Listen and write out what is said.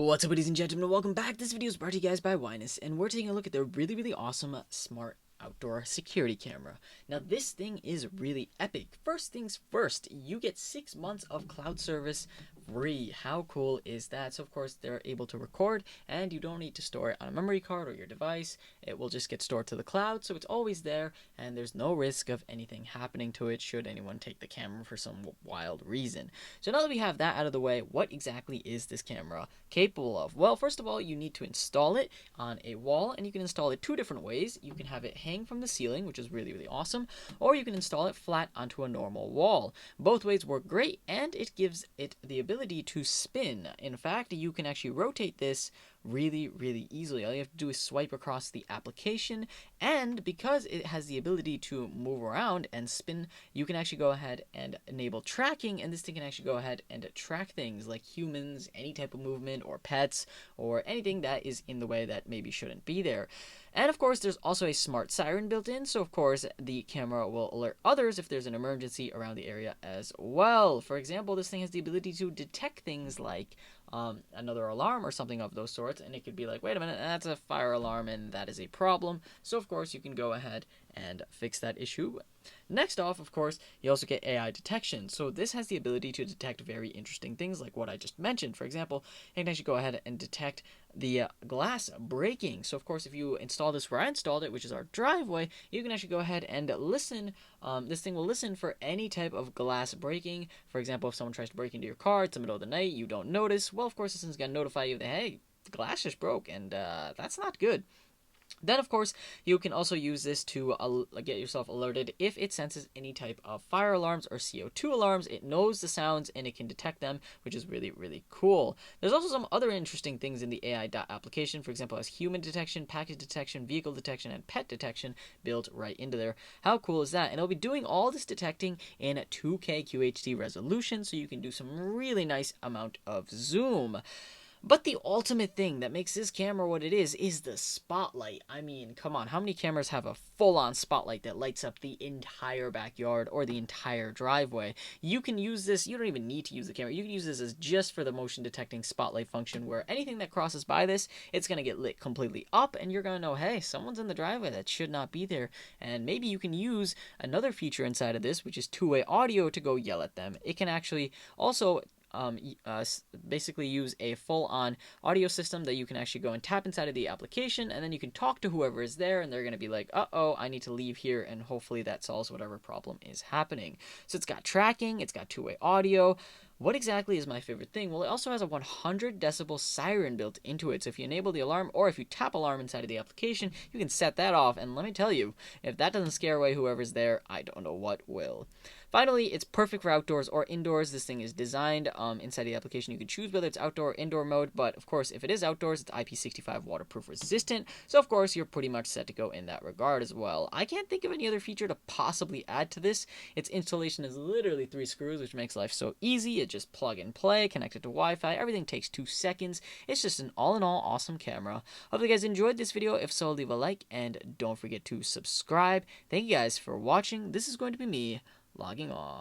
What's up, ladies and gentlemen, welcome back. This video is brought to you guys by Winus, and we're taking a look at their really awesome smart outdoor security camera. Now, this thing is really epic. First things first, you get 6 months of cloud service free. How cool is that? So, of course, they're able to record, and you don't need to store it on a memory card or your device. It will just get stored to the cloud, so it's always there, and there's no risk of anything happening to it should anyone take the camera for some wild reason. So now that we have that out of the way, what exactly is this camera capable of? Well, first of all, you need to install it on a wall, and you can install it 2 different ways. You can have it hang from the ceiling, which is really awesome, or you can install it flat onto a normal wall. Both ways work great, and it gives it the ability to spin. In fact, you can actually rotate this really easily. All you have to do is swipe across the application, and because it has the ability to move around and spin, you can actually go ahead and enable tracking, and this thing can actually go ahead and track things like humans, any type of movement, or pets, or anything that is in the way that maybe shouldn't be there. And of course, there's also a smart siren built in, so of course the camera will alert others if there's an emergency around the area as well. For example, this thing has the ability to detect things like another alarm or something of those sorts, and it could be like, wait a minute, that's a fire alarm and that is a problem. So of course you can go ahead and fix that issue. Next off, of course, you also get AI detection. So this has the ability to detect very interesting things like what I just mentioned. For example, it can actually go ahead and detect the glass breaking. So of course, if you install this where I installed it, which is our driveway, you can actually go ahead and listen. This thing will listen for any type of glass breaking. For example, if someone tries to break into your car, it's the middle of the night, you don't notice. Well, of course, this thing's going to notify you that, hey, the glass just broke, and that's not good. Then, of course, you can also use this to get yourself alerted if it senses any type of fire alarms or CO2 alarms. It knows the sounds and it can detect them, which is really cool. There's also some other interesting things in the AI application. For example, it has human detection, package detection, vehicle detection, and pet detection built right into there. How cool is that? And it'll be doing all this detecting in 2K QHD resolution, so you can do some really nice amount of zoom. But the ultimate thing that makes this camera what it is the spotlight. I mean, come on, how many cameras have a full-on spotlight that lights up the entire backyard or the entire driveway? You can use this, you don't even need to use the camera, you can use this as just for the motion detecting spotlight function, where anything that crosses by this, it's going to get lit completely up, and you're going to know, hey, someone's in the driveway that should not be there. And maybe you can use another feature inside of this, which is two-way audio, to go yell at them. It can actually also basically use a full-on audio system that you can actually go and tap inside of the application, and then you can talk to whoever is there, and they're going to be like, uh-oh, I need to leave here, and hopefully that solves whatever problem is happening. So it's got tracking, it's got two-way audio. What exactly is my favorite thing? Well, it also has a 100 decibel siren built into it. So if you enable the alarm, or if you tap alarm inside of the application, you can set that off. And let me tell you, if that doesn't scare away whoever's there, I don't know what will. Finally, it's perfect for outdoors or indoors. This thing is designed inside the application. You can choose whether it's outdoor or indoor mode, but of course, if it is outdoors, it's IP65 waterproof resistant. So of course, you're pretty much set to go in that regard as well. I can't think of any other feature to possibly add to this. Its installation is literally 3 screws, which makes life so easy. It just plug and play, connect it to Wi-Fi. Everything takes 2 seconds. It's just an all-in-all awesome camera. Hope you guys enjoyed this video. If so, leave a like and don't forget to subscribe. Thank you guys for watching. This is going to be me logging off.